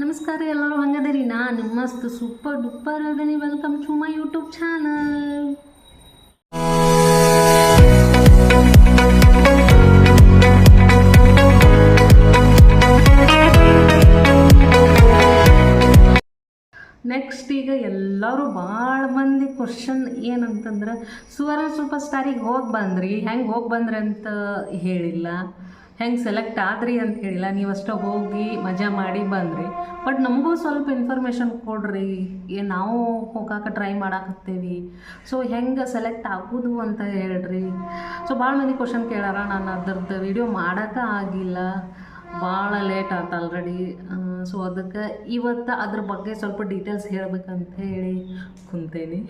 ನಮಸ್ಕಾರ ಎಲ್ಲರೂ ಹಂಗದಿರಿ. ನಾನು ಮಸ್ತ್ ಸೂಪರ್ ಡೂಪರ್ ಅದೀನಿ. Welcome to my YouTube channel. Next ಈಗ ಎಲ್ಲರೂ ಭಾಳ ಮಂದಿ ಕ್ವಶನ್ ಏನಂತಂದ್ರೆ, ಸುವರ್ಣ ಸೂಪರ್ ಸ್ಟಾರಿಗೆ ಹೋಗಿ ಬಂದ್ರಿ, ಹೆಂಗೆ ಹೋಗಿ ಬಂದ್ರಿ ಅಂತ ಹೇಳಿಲ್ಲ, ಹೆಂಗೆ ಸೆಲೆಕ್ಟ್ ಆದ್ರಿ ಅಂತ ಹೇಳಿಲ್ಲ. ನೀವು ಅಷ್ಟೇ ಹೋಗಿ ಮಜಾ ಮಾಡಿ ಬಂದ್ರಿ. ಬಟ್ ನಮಗೂ ಸ್ವಲ್ಪ ಇನ್ಫಾರ್ಮೇಷನ್ ಕೊಡ್ರಿ, ನಾವು ಹೋಗಾಕ ಟ್ರೈ ಮಾಡಾಕತ್ತೇವಿ. ಸೊ ಹೆಂಗೆ ಸೆಲೆಕ್ಟ್ ಆಗೋದು ಅಂತ ಹೇಳ್ರಿ. ಸೊ ಭಾಳ ಮಂದಿ ಕ್ವಶನ್ ಕೇಳಾರ. ನಾನು ಅದ್ರದ್ದು ವಿಡಿಯೋ ಮಾಡೋಕೆ ಆಗಿಲ್ಲ, ಭಾಳ ಲೇಟ್ ಆಯ್ತು ಆಲ್ರೆಡಿ. ಸೊ ಅದಕ್ಕೆ ಇವತ್ತು ಅದ್ರ ಬಗ್ಗೆ ಸ್ವಲ್ಪ ಡೀಟೇಲ್ಸ್ ಹೇಳ್ಬೇಕಂತ ಹೇಳಿ ಕುಂತೇನಿ.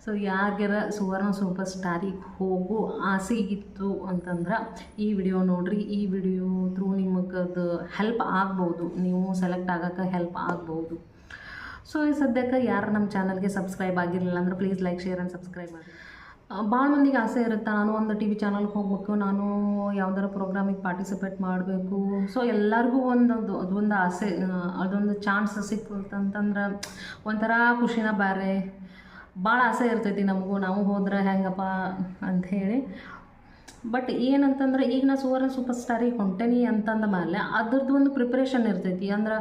ಸೊ ಯಾರ್ಯಾರ ಸುವರ್ಣ ಸೂಪರ್ ಸ್ಟಾರಿಗೆ ಹೋಗೋ ಆಸೆ ಇತ್ತು ಅಂತಂದ್ರೆ ಈ ವಿಡಿಯೋ ನೋಡಿರಿ. ಈ ವಿಡಿಯೋ ಥ್ರೂ ನಿಮಗದು ಹೆಲ್ಪ್ ಆಗ್ಬೋದು, ನೀವು ಸೆಲೆಕ್ಟ್ ಆಗೋಕ್ಕೆ ಹೆಲ್ಪ್ ಆಗ್ಬೋದು. ಸೊ ಈ ಸದ್ಯಕ್ಕೆ ಯಾರು ನಮ್ಮ ಚಾನಲ್ಗೆ ಸಬ್ಸ್ಕ್ರೈಬ್ ಆಗಿರಲಿಲ್ಲ ಅಂದ್ರೆ please like, share and subscribe ಮಾಡಿ. ಭಾಳ ಮಂದಿಗೆ ಆಸೆ ಇರುತ್ತೆ, ನಾನು ಒಂದು ಟಿ ವಿ ಚಾನಲ್ಗೆ ಹೋಗ್ಬೇಕು, ನಾನು ಯಾವ್ದಾರ ಪ್ರೋಗ್ರಾಮಿಗೆ ಪಾರ್ಟಿಸಿಪೇಟ್ ಮಾಡಬೇಕು. ಸೊ ಎಲ್ಲರಿಗೂ ಅದೊಂದು ಆಸೆ, ಅದೊಂದು ಚಾನ್ಸ್ ಸಿಕ್ತಂತಂದ್ರೆ ಒಂಥರ ಖುಷಿನ ಬೇರೆ. ಭಾಳ ಆಸೆ ಇರ್ತೈತಿ ನಮಗೂ, ನಾವು ಹೋದ್ರೆ ಹೆಂಗಪ್ಪ ಅಂಥೇಳಿ. ಬಟ್ ಏನಂತಂದ್ರೆ ಈಗ ನಾ ಸುವರ್ಣ ಸೂಪರ್ ಸ್ಟಾರಿಗೆ ಹೊಂಟೇನಿ ಅಂತಂದ ಮೇಲೆ ಅದ್ರದ್ದು ಒಂದು ಪ್ರಿಪ್ರೇಷನ್ ಇರ್ತೈತಿ. ಅಂದ್ರೆ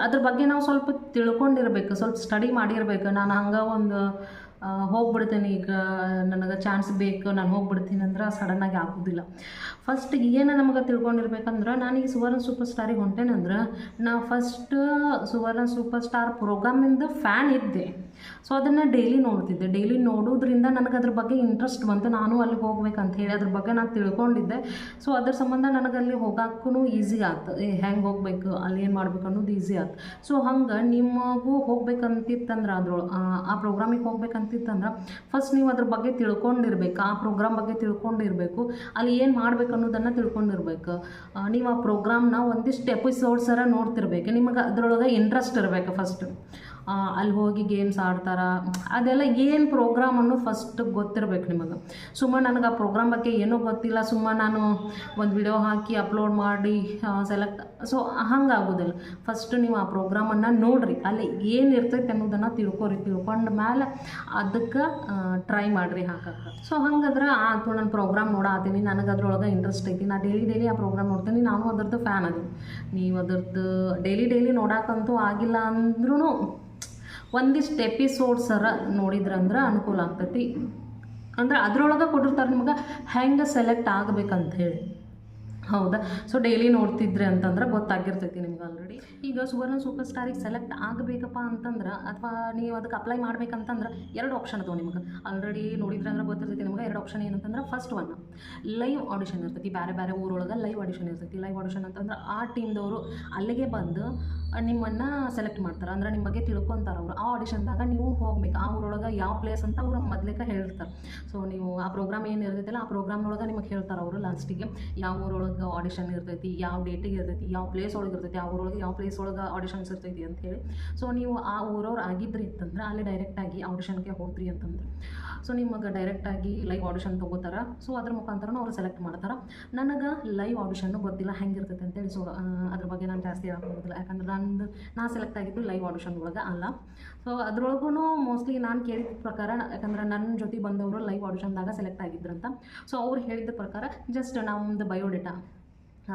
ಅದ್ರ ಬಗ್ಗೆ ನಾವು ಸ್ವಲ್ಪ ತಿಳ್ಕೊಂಡಿರ್ಬೇಕು, ಸ್ವಲ್ಪ ಸ್ಟಡಿ ಮಾಡಿರ್ಬೇಕು. ನಾನು ಹಂಗೆ ಒಂದು ಹೋಗ್ಬಿಡ್ತೀನಿ, ಈಗ ನನಗೆ ಚಾನ್ಸ್ ಬೇಕು, ನಾನು ಹೋಗ್ಬಿಡ್ತೀನಿ ಅಂದ್ರೆ ಸಡನ್ನಾಗಿ ಆಗೋದಿಲ್ಲ. ಫಸ್ಟ್ ಏನು ನಮಗೆ ತಿಳ್ಕೊಂಡಿರ್ಬೇಕಂದ್ರೆ, ನಾನೀಗ ಸುವರ್ಣ ಸೂಪರ್ ಸ್ಟಾರಿಗೆ ಹೊಂಟೇನಂದ್ರೆ ನಾ ಫಸ್ಟ್ ಸುವರ್ಣ ಸೂಪರ್ ಸ್ಟಾರ್ ಪ್ರೋಗ್ರಾಮಿಂದ ಫ್ಯಾನ್ ಇದ್ದೆ. ಸೊ ಅದನ್ನು ಡೈಲಿ ನೋಡ್ತಿದ್ದೆ. ಡೈಲಿ ನೋಡೋದ್ರಿಂದ ನನಗೆ ಅದ್ರ ಬಗ್ಗೆ ಇಂಟ್ರೆಸ್ಟ್ ಬಂತು, ನಾನು ಅಲ್ಲಿಗೆ ಹೋಗ್ಬೇಕಂತ ಹೇಳಿ ಅದ್ರ ಬಗ್ಗೆ ನಾನು ತಿಳ್ಕೊಂಡಿದ್ದೆ. ಸೊ ಅದ್ರ ಸಂಬಂಧ ನನಗೆ ಅಲ್ಲಿ ಹೋಗೋಕ್ಕೂ ಈಸಿ ಆಯ್ತು. ಹೆಂಗೆ ಹೋಗ್ಬೇಕು, ಅಲ್ಲಿ ಏನು ಮಾಡ್ಬೇಕು ಅನ್ನೋದು ಈಸಿ ಆಯ್ತು. ಸೊ ಹಂಗೆ ನಿಮಗೂ ಹೋಗ್ಬೇಕಂತಿತ್ತಂದ್ರೆ ಆ ಪ್ರೋಗ್ರಾಮಿಗೆ ಹೋಗ್ಬೇಕಂತಿತ್ತಂದ್ರೆ ಫಸ್ಟ್ ನೀವು ಅದ್ರ ಬಗ್ಗೆ ತಿಳ್ಕೊಂಡಿರ್ಬೇಕು, ಆ ಪ್ರೋಗ್ರಾಮ್ ಬಗ್ಗೆ ತಿಳ್ಕೊಂಡಿರಬೇಕು, ಅಲ್ಲಿ ಏನು ಮಾಡ್ಬೇಕು ಅನ್ನೋದನ್ನು ತಿಳ್ಕೊಂಡಿರ್ಬೇಕು. ನೀವು ಆ ಪ್ರೋಗ್ರಾಮ್ನ ಒಂದಿಷ್ಟು ಎಪಿಸೋಡ್ಸರ ನೋಡ್ತಿರ್ಬೇಕು, ನಿಮಗೆ ಅದರೊಳಗೆ ಇಂಟ್ರೆಸ್ಟ್ ಇರಬೇಕು. ಫಸ್ಟ್ ಅಲ್ಲಿ ಹೋಗಿ ಗೇಮ್ಸ್ ಆಡ್ತಾರೆ, ಅದೆಲ್ಲ ಏನು ಪ್ರೋಗ್ರಾಮ್ ಅನ್ನೋದು ಫಸ್ಟ್ ಗೊತ್ತಿರ್ಬೇಕು ನಿಮಗೆ. ಸುಮ್ಮನೆ ನನಗೆ ಆ ಪ್ರೋಗ್ರಾಮ್ ಬಗ್ಗೆ ಏನೂ ಗೊತ್ತಿಲ್ಲ, ಸುಮ್ಮನೆ ನಾನು ಒಂದು ವಿಡಿಯೋ ಹಾಕಿ ಅಪ್ಲೋಡ್ ಮಾಡಿ ಸೆಲೆಕ್ಟ್, ಸೊ ಹಂಗಾಗೋದಿಲ್ಲ. ಫಸ್ಟ್ ನೀವು ಆ ಪ್ರೋಗ್ರಾಮನ್ನು ನೋಡಿರಿ, ಅಲ್ಲಿ ಏನು ಇರ್ತೈತೆ ಅನ್ನೋದನ್ನು ತಿಳ್ಕೊಂಡ ಮೇಲೆ ಅದಕ್ಕೆ ಟ್ರೈ ಮಾಡಿರಿ ಹಾಕಕ್ಕೆ. ಸೊ ಹಂಗಾದ್ರೆ ಆತು, ನಾನು ಪ್ರೋಗ್ರಾಮ್ ನೋಡಾತೀನಿ, ನನಗೆ ಅದ್ರೊಳಗೆ ಇಂಟ್ರೆಸ್ಟ್ ಐತಿ, ನಾನು ಡೈಲಿ ಆ ಪ್ರೋಗ್ರಾಮ್ ನೋಡ್ತೀನಿ, ನಾನು ಅದ್ರದ್ದು ಫ್ಯಾನ್ ಅದೀನಿ. ನೀವು ಅದ್ರದ್ದು ಡೈಲಿ ನೋಡೋಕ್ಕಂತೂ ಆಗಿಲ್ಲ ಅಂದ್ರೂ ಒಂದಿಷ್ಟು ಎಪಿಸೋಡ್ಸರ ನೋಡಿದ್ರಂದ್ರೆ ಅನುಕೂಲ ಆಗ್ತೈತಿ. ಅಂದ್ರೆ ಅದ್ರೊಳಗೆ ಕೊಟ್ಟಿರ್ತಾರೆ ನಿಮ್ಗೆ ಹೆಂಗೆ ಸೆಲೆಕ್ಟ್ ಆಗ್ಬೇಕಂತ ಹೇಳಿ. ಹೌದಾ? ಸೊ ಡೈಲಿ ನೋಡ್ತಿದ್ರಿ ಅಂತಂದ್ರೆ ಗೊತ್ತಾಗಿರ್ತೈತಿ ನಿಮ್ಗೆ ಆಲ್ರೆಡಿ. ಈಗ ಸುವರ್ಣ ಸೂಪರ್ ಸ್ಟಾರಿಗೆ ಸೆಲೆಕ್ಟ್ ಆಗಬೇಕಪ್ಪ ಅಂತಂದ್ರೆ, ಅಥವಾ ನೀವು ಅದಕ್ಕೆ ಅಪ್ಲೈ ಮಾಡ್ಬೇಕಂತಂದ್ರೆ 2 ಆಪ್ಷನ್ ಅದಾವೆ ನಿಮ್ಗೆ. ಆಲ್ರೆಡಿ ನೋಡಿದ್ರೆ ಅಂದ್ರೆ ಗೊತ್ತಿರ್ತೈತಿ ನಿಮ್ಗೆ. 2 ಆಪ್ಷನ್ ಏನಂತಂದ್ರೆ, ಫಸ್ಟ್ ಒನ್ ಲೈವ್ ಆಡಿಷನ್ ಇರ್ತೈತಿ. ಬೇರೆ ಊರೊಳಗೆ ಲೈವ್ ಆಡಿಷನ್ ಇರ್ತೈತಿ. ಲೈವ್ ಆಡಿಷನ್ ಅಂತಂದ್ರೆ ಆ ಟೀಮ್ದವರು ಅಲ್ಲಿಗೆ ಬಂದು ನಿಮ್ಮನ್ನು ಸೆಲೆಕ್ಟ್ ಮಾಡ್ತಾರೆ. ಅಂದ್ರೆ ನಿಮ್ಮ ಬಗ್ಗೆ ತಿಳ್ಕೊತಾರೆ ಅವರು. ಆ ಆಡಿಷನ್ದಾಗ ನೀವು ಹೋಗ್ಬೇಕು. ಆ ಊರೊಳಗೆ ಯಾವ ಪ್ಲೇಸ್ ಅಂತ ಅವರು ಮೊದಲೇಕ ಹೇಳಿರ್ತಾರೆ. ಸೊ ನೀವು ಆ ಪ್ರೋಗ್ರಾಮ್ ಏನು ಇರ್ತೈತಿಲ್ಲ, ಆ ಪ್ರೋಗ್ರಾಮ್ನೊಳಗೆ ನಿಮಗೆ ಹೇಳ್ತಾರೆ ಅವರು ಲಾಸ್ಟಿಗೆ ಯಾವ ಊರೊಳಗೆ ಆಡಿಷನ್ ಇರ್ತೈತಿ, ಯಾವ ಡೇಟಿಗೆ ಇರ್ತೈತಿ, ಯಾವ ಪ್ಲೇಸ್ ಒಳಗೆ ಇರ್ತೈತಿ, ಯಾವ ಊರೊಳಗೆ ಯಾವ ಪ್ಲೇಸ್ ಒಳಗೆ ಆಡಿಷನ್ಸ್ ಇರ್ತೈತಿ ಅಂತ ಹೇಳಿ. ಸೊ ನೀವು ಆ ಊರವ್ರು ಆಗಿದ್ರಿ ಅಂತಂದ್ರೆ ಅಲ್ಲಿ ಡೈರೆಕ್ಟಾಗಿ ಆಡಿಷನ್ಗೆ ಹೋದ್ರಿ ಅಂತಂದ್ರೆ ಸೊ ನಿಮಗೆ ಡೈರೆಕ್ಟಾಗಿ ಲೈವ್ ಆಡಿಷನ್ ತೊಗೋತಾರೆ. ಸೊ ಅದ್ರ ಮುಖಾಂತರ ಅವ್ರು ಸೆಲೆಕ್ಟ್ ಮಾಡ್ತಾರೆ. ನನಗೆ ಲೈವ್ ಆಡಿಷನ್ನು ಗೊತ್ತಿಲ್ಲ ಹೆಂಗಿರ್ತೈತೆ ಅಂತೇಳಿ. ಸೊ ಅದ್ರ ಬಗ್ಗೆ ನಾನು ಜಾಸ್ತಿ ಹೇಳೋಕ್ಕೋಗೋದಿಲ್ಲ, ಯಾಕಂದ್ರೆ ನಾ ಸೆಲೆಕ್ಟ್ ಆಗಿದ್ದು ಲೈವ್ ಆಡಿಷನ್ ಒಳಗೆ ಅಲ್ಲ. ಸೊ ಅದ್ರೊಳಗೂ ಮೋಸ್ಟ್ಲಿ ನಾನು ಕೇಳಿದ ಪ್ರಕಾರ, ಯಾಕಂದ್ರೆ ನನ್ನ ಜೊತೆ ಬಂದವರು ಲೈವ್ ಆಡಿಷನ್ದಾಗ ಸೆಲೆಕ್ಟ್ ಆಗಿದ್ರಂತ. ಸೊ ಅವ್ರು ಹೇಳಿದ ಪ್ರಕಾರ ಜಸ್ಟ್ ನಮ್ಮದು ಬಯೋಡೇಟಾ,